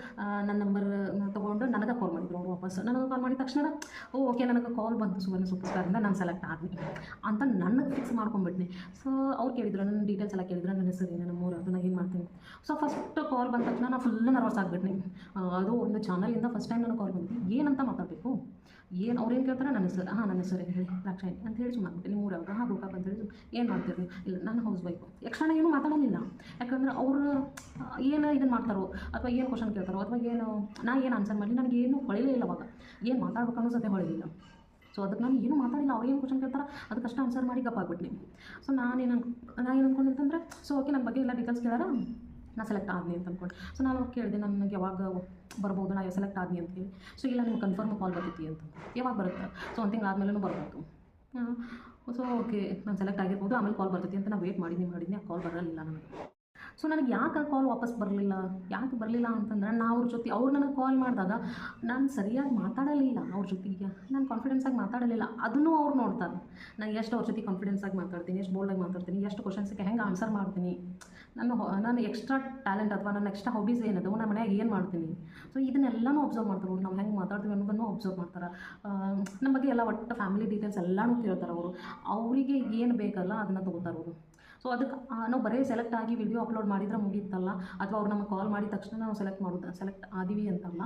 ನನ್ನ ನಂಬರ್ ತೊಗೊಂಡು ನನಗೆ ಕಾಲ್ ಮಾಡಿದ್ರು. ಅವ್ರು ವಾಪಸ್ ನನಗೆ ಕಾಲ್ ಮಾಡಿದ ತಕ್ಷಣ ಓಕೆ ನನಗೆ ಕಾಲ್ ಬಂತು ಸುವರ್ಣ ಸೂಪರ್ ಸ್ಟಾರಿಂದ, ನಾನು ಸೆಲೆಕ್ಟ್ ಆದ್ನಿ ಅಂತ ನನಗೆ ಫಿಕ್ಸ್ ಮಾಡ್ಕೊಂಡ್ಬಿಟ್ನಿ. ಸೊ ಅವ್ರು ಕೇಳಿದ್ರು, ನನ್ನ ಡೀಟೇಲ್ಸ್ ಎಲ್ಲ ಕೇಳಿದ್ರು, ನನ್ನ ಹೆಸರು ಏನು, ನಮ್ಮ ಊರು, ಅದನ್ನು ಏನು ಮಾಡ್ತೀನಿ. ಸೊ ಫಸ್ಟ್ ಕಾಲ್ ಬಂದ ತಕ್ಷಣ ನಾನು ಫುಲ್ ನರ್ವಸ್ ಆಗಿಬಿಟ್ನಿ. ಅದು ಒಂದು ಚಾನಲಿಂದ ಫಸ್ಟ್ ಟೈಮ್ ನನಗೆ ಕಾಲ್ ಬಂದಿದ್ದು, ಏನಂತ ಮಾತಾಡಬೇಕು. ಏನು ಅವ್ರೇನು ಕೇಳ್ತಾರೆ ನನ್ನ ಹೆಸರು ನನ್ನ ಹೆಸರು ಹೇಳಿ ದಾಕ್ಷಾಯಿಣಿ ಅಂತ ಹೇಳಿ ಸುಮ್ಮನೆ ನಿಮ್ಮ ಊರು ಯಾವುದು ಗೋಕಾಕ್ ಅಂತ ಹೇಳಿ ಏನು ಮಾಡ್ತೀರಿ ಇಲ್ಲ ನಾನು ಹೌಸ್ ವೈಫು ಯಕ್ಷಣ ಏನೂ ಮಾತಾಡೋದಿಲ್ಲ ಯಾಕಂದ್ರೆ ಅವರು ಏನು ಇದನ್ನು ಮಾಡ್ತಾರೋ ಅಥವಾ ಏನು ಕ್ವಶನ್ ಕೇಳ್ತಾರೋ ಅಥವಾ ಏನು ನಾ ಏನು ಆನ್ಸರ್ ಮಾಡಲಿ ನನಗೇನು ಹೊಳಿಲೇ ಇಲ್ಲ ಅವಾಗ ಏನು ಮಾತಾಡ್ಬೇಕು ಅನ್ನೋ ಸತೆ ಹೊಳಿಲಿಲ್ಲ ಸೊ ಅದಕ್ಕೆ ನಾನು ಏನೂ ಮಾತಾಡಿಲ್ಲ ಅವ್ರು ಏನು ಕ್ವಶನ್ ಕೇಳ್ತಾರೆ ಅದಕ್ಕಷ್ಟು ಆನ್ಸರ್ ಮಾಡಿ ಗಪ್ಪಾಗ್ಬಿಟ್ನಿ ಸೊ ನಾನು ಅನ್ಕೊಂಡು ಅಂತಂದ್ರೆ ಸೊ ಓಕೆ ನನ್ನ ಬಗ್ಗೆ ಎಲ್ಲ ಡೀಟೇಲ್ಸ್ ಕೇಳಾರ ನಾ ಸೆಲೆಕ್ಟ್ ಆದ್ನಿ ಅಂತ ಅಂದ್ಕೊಂಡು ಸೊ ನಾನು ಕೇಳಿದೆ ನನಗೆ ಯಾವಾಗ ಬರ್ಬೋದು ನಾ ಸೆಲೆಕ್ಟ್ ಆದ್ನಿ ಅಂತ ಹೇಳಿ ಸೊ ಇಲ್ಲ ನಿಮ್ಗೆ ಕನ್ಫರ್ಮ್ ಕಾಲ್ ಬರ್ತೈತಿ ಅಂತ ಯಾವಾಗ ಬರುತ್ತೆ ಸೊ ಒಂದು ತಿಂಗಳು ಆದಮೇಲೂ ಬರ್ಬೋದು ಸೊ ಓಕೆ ನಾನು ಸೆಲೆಕ್ಟ್ ಆಗಿರ್ಬೋದು ಆಮೇಲೆ ಕಾಲ್ ಬರ್ತೈತಿ ಅಂತ ನಾನು ವೇಟ್ ಮಾಡಿದ್ನಿ ಆ ಕಾಲ್ ಬರಲಿಲ್ಲ ನನಗೆ ಸೊ ನನಗೆ ಯಾಕೆ ಕಾಲ್ ವಾಪಸ್ ಬರಲಿಲ್ಲ ಯಾಕೆ ಬರಲಿಲ್ಲ ಅಂತಂದ್ರೆ ನಾ ಅವ್ರ ಜೊತೆ ಅವ್ರು ನನಗೆ ಕಾಲ್ ಮಾಡಿದಾಗ ನಾನು ಸರಿಯಾಗಿ ಮಾತಾಡಲಿಲ್ಲ ಅವ್ರ ಜೊತೆಗೆ ನಾನು ಕಾನ್ಫಿಡೆನ್ಸಾಗಿ ಮಾತಾಡಲಿಲ್ಲ ಅದನ್ನು ಅವ್ರು ನೋಡ್ತಾರೆ ನಾನು ಎಷ್ಟು ಅವ್ರ ಜೊತೆ ಕಾನ್ಫಿಡೆನ್ಸಾಗಿ ಮಾತಾಡ್ತೀನಿ ಎಷ್ಟು ಬೋಲ್ಡಾಗಿ ಮಾತಾಡ್ತೀನಿ ಎಷ್ಟು ಕ್ವಶನ್ಸ್ಗೆ ಹೆಂಗೆ ಆನ್ಸರ್ ಮಾಡ್ತೀನಿ ನಾನು ಎಕ್ಸ್ಟ್ರಾ ಟ್ಯಾಲೆಂಟ್ ಅಥವಾ ನನ್ನ ಎಕ್ಸ್ಟ್ರಾ ಹಾಬೀಸ್ ಏನದು ನಾನು ಮನ್ಯಾಗ ಏನು ಮಾಡ್ತೀನಿ ಸೊ ಇದನ್ನೆಲ್ಲನೂ ಅಬ್ಸರ್ವ್ ಮಾಡ್ತಾರೆ ಅವ್ರು ನಾವು ಹೆಂಗೆ ಮಾತಾಡ್ತೀವಿ ಅನ್ನೋದನ್ನು ಅಬ್ಸರ್ವ್ ಮಾಡ್ತಾರೆ ನಮ್ಮ ಬಗ್ಗೆ ಎಲ್ಲ ಒಟ್ಟು ಫ್ಯಾಮಿಲಿ ಡೀಟೇಲ್ಸ್ ಎಲ್ಲನೂ ಕೇಳ್ತಾರೆ ಅವರು ಅವರಿಗೆ ಏನು ಬೇಕಲ್ಲ ಅದನ್ನು ತೊಗೋತಾರೆ ಅವರು ಸೊ ಅದಕ್ಕೆ ನಾವು ಬರೀ ಸೆಲೆಕ್ಟ್ ಆಗಿ ವಿಡಿಯೋ ಅಪ್ಲೋಡ್ ಮಾಡಿದ್ರೆ ಮುಗೀತಲ್ಲ ಅಥವಾ ಅವ್ರು ನಮಗೆ ಕಾಲ್ ಮಾಡಿದ ತಕ್ಷಣ ನಾವು ಸೆಲೆಕ್ಟ್ ಆದೀವಿ ಅಂತಲ್ಲ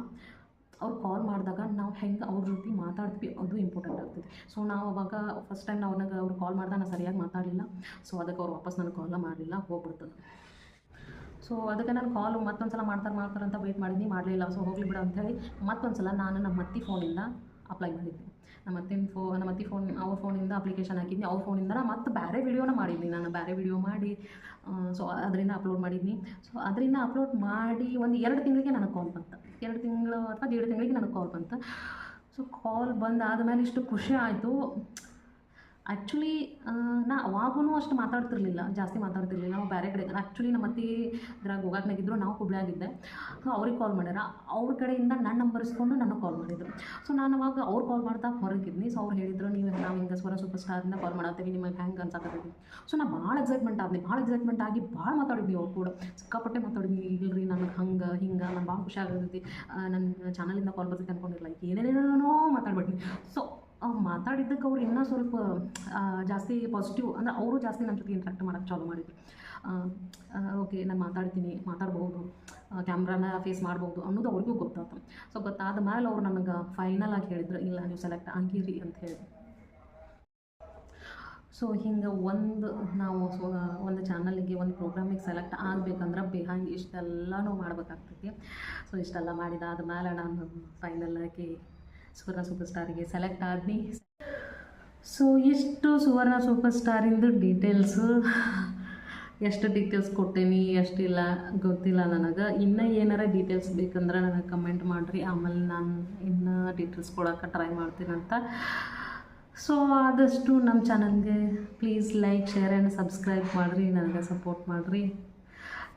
ಅವ್ರು ಕಾಲ್ ಮಾಡಿದಾಗ ನಾವು ಹೆಂಗೆ ಅವ್ರ ಜೊತೆ ಮಾತಾಡ್ತೀವಿ ಅದು ಇಂಪಾರ್ಟೆಂಟ್ ಆಗ್ತದೆ ಸೊ ನಾವು ಅವಾಗ ಫಸ್ಟ್ ಟೈಮ್ ಅವ್ರು ಕಾಲ್ ಮಾಡಿದಾಗ ನಾನು ಸರಿಯಾಗಿ ಮಾತಾಡಲಿಲ್ಲ ಸೊ ಅದಕ್ಕೆ ಅವ್ರು ವಾಪಸ್ ನನಗೆ ಕಾಲ ಮಾಡಲಿಲ್ಲ ಹೋಗ್ಬಿಡ್ತದೆ ಸೊ ಅದಕ್ಕೆ ನಾನು ಕಾಲು ಮತ್ತೊಂದು ಸಲ ಮಾಡ್ತಾರೆ ಅಂತ ವೆಯ್ಟ್ ಮಾಡಿದ್ನಿ ಮಾಡಲಿಲ್ಲ ಸೊ ಹೋಗಲಿ ಬಿಡು ಅಂಥೇಳಿ ಮತ್ತೊಂದು ಸಲ ನಾನು ನಮ್ಮ ಅತ್ತೆ ಫೋನಿಂದ ಅಪ್ಲೈ ಮಾಡಿದ್ದೆ ನಮ್ಮ ಅತ್ತೆ ಫೋನ್ ಅವ್ರ ಫೋನಿಂದ ಅಪ್ಲಿಕೇಶನ್ ಹಾಕಿದ್ನಿ ಅವ್ರ ಫೋನಿಂದ ಮತ್ತು ಬೇರೆ ವಿಡಿಯೋನ ಮಾಡಿದ್ನಿ ನಾನು ಬೇರೆ ವಿಡಿಯೋ ಮಾಡಿ ಸೊ ಅದರಿಂದ ಅಪ್ಲೋಡ್ ಮಾಡಿದ್ನಿ ಸೊ ಅದರಿಂದ ಅಪ್ಲೋಡ್ ಮಾಡಿ ಒಂದು 2 ತಿಂಗಳಿಗೆ ನನಗೆ ಕಾಲ್ ಬಂತು 2 ತಿಂಗಳು ಅಥವಾ 1.5 ತಿಂಗಳಿಗೆ ನನಗೆ ಕಾಲ್ ಬಂತು ಸೊ ಕಾಲ್ ಬಂದಾದಮೇಲೆ ಇಷ್ಟು ಖುಷಿ ಆಯಿತು ಆ್ಯಕ್ಚುಲಿ ನಾ ಅವಾಗೂ ಅಷ್ಟು ಜಾಸ್ತಿ ಮಾತಾಡ್ತಿರ್ಲಿಲ್ಲ ನಾವು ಬೇರೆ ಕಡೆ ಆ್ಯಕ್ಚುಲಿ ನಮ್ಮ ಅತ್ತೆ ಇದ್ರಾಗ ಗೋಕಾಕ್ನಾಗಿದ್ದರು ನಾವು ಹುಬ್ಳಿಯಾಗಿದ್ದೆ ಸೊ ಅವ್ರಿಗೆ ಕಾಲ್ ಮಾಡ್ಯಾರ ಅವ್ರ ಕಡೆಯಿಂದ ನನ್ನ ನಂಬರ್ ಇಸ್ಕೊಂಡು ನನಗೆ ಕಾಲ್ ಮಾಡಿದ್ರು ಸೊ ನಾನು ಅವಾಗ ಅವ್ರು ಕಾಲ್ ಮಾಡ್ದಾಗ ಹೊರಗಿದ್ನಿ ಸೊ ಅವ್ರು ಹೇಳಿದ್ರು ನಾವು ಹಿಂಗೆ ಸ್ವರ ಸೂಪರ್ ಸ್ಟಾರಿಂದ ಕಾಲ್ ಮಾಡತ್ತೀವಿ ನಿಮಗೆ ಹೆಂಗೆ ಅನ್ಸಾಕತ್ತೀವಿ ಸೊ ನಾನು ಭಾಳ ಎಕ್ಸೈಟ್ಮೆಂಟ್ ಆಗಿ ಭಾಳ ಮಾತಾಡಿದ್ವಿ ಅವ್ರು ಕೂಡ ಸಿಕ್ಕಾಪಟ್ಟೆ ಮಾತಾಡಿದ್ವಿ ಇಲ್ರಿ ನನಗೆ ಹಂಗೆ ಹಿಂಗೆ ನಾನು ಭಾಳ ಖುಷಿ ಆಗಿರ್ತೈತಿ ನನ್ನ ಚಾನಲಿಂದ ಕಾಲ್ ಬರ್ತೈತೆ ಅಂದ್ಕೊಂಡಿರಲ್ಲ ಏನೇನೇನೋ ಮಾತಾಡ್ಬಿಟ್ನಿ ಸೊ ಮಾತಾಡಿದ್ದಕ್ಕೆ ಅವ್ರು ಇನ್ನೂ ಸ್ವಲ್ಪ ಜಾಸ್ತಿ ಪಾಸಿಟಿವ್ ಅಂದರೆ ಅವರು ಜಾಸ್ತಿ ನನ್ನ ಜೊತೆ ಇಂಟ್ರಾಕ್ಟ್ ಮಾಡೋಕ್ಕೆ ಚಾಲೂ ಮಾಡಿದ್ರು ಓಕೆ ನಾನು ಮಾತಾಡ್ಬೋದು ಕ್ಯಾಮ್ರಾನ ಫೇಸ್ ಮಾಡ್ಬೋದು ಅನ್ನೋದು ಅವ್ರಿಗೂ ಗೊತ್ತಾಯ್ತು ಸೊ ಗೊತ್ತಾದ ಮೇಲೆ ಅವ್ರು ನನಗೆ ಫೈನಲ್ ಆಗಿ ಹೇಳಿದ್ರು ಇಲ್ಲ ನೀವು ಸೆಲೆಕ್ಟ್ ಆಗಿರಿ ಅಂತ ಹೇಳಿ ಸೊ ಹಿಂಗೆ ಒಂದು ಚಾನಲಿಗೆ ಒಂದು ಪ್ರೋಗ್ರಾಮಿಗೆ ಸೆಲೆಕ್ಟ್ ಆಗಬೇಕಂದ್ರೆ ಬಿಹೈಂಡ್ ಇಷ್ಟೆಲ್ಲನೂ ಮಾಡ್ಬೇಕಾಗ್ತೈತಿ ಸೊ ಇಷ್ಟೆಲ್ಲ ಮಾಡಿದಾದ ಮೇಲೆ ನಾನು ಫೈನಲ್ ಆಗಿ ಸುವರ್ಣ ಸೂಪರ್ ಸ್ಟಾರಿಗೆ ಸೆಲೆಕ್ಟ್ ಆದ್ನಿ ಸೊ ಇಷ್ಟು ಸುವರ್ಣ ಸೂಪರ್ ಸ್ಟಾರಿಂದು ಡೀಟೇಲ್ಸು ಎಷ್ಟು ಡೀಟೇಲ್ಸ್ ಕೊಟ್ಟೇನಿ ಎಷ್ಟಿಲ್ಲ ಗೊತ್ತಿಲ್ಲ ನನಗೆ ಇನ್ನೂ ಏನಾರ ಡೀಟೇಲ್ಸ್ ಬೇಕಂದ್ರೆ ನನಗೆ ಕಮೆಂಟ್ ಮಾಡಿರಿ ಆಮೇಲೆ ನಾನು ಇನ್ನೂ ಡೀಟೇಲ್ಸ್ ಕೊಡೋಕೆ ಟ್ರೈ ಮಾಡ್ತೀನಂತ ಸೊ ಆದಷ್ಟು ನಮ್ಮ ಚಾನಲ್ಗೆ please like share and subscribe ಮಾಡಿರಿ ನನಗೆ ಸಪೋರ್ಟ್ ಮಾಡಿರಿ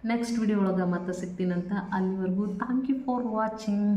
ನೆಕ್ಸ್ಟ್ ವಿಡಿಯೋ ಒಳಗೆ ಮತ್ತೆ ಸಿಗ್ತೀನಂತ ಅಲ್ಲಿವರೆಗೂ ಥ್ಯಾಂಕ್ ಯು ಫಾರ್ ವಾಚಿಂಗ್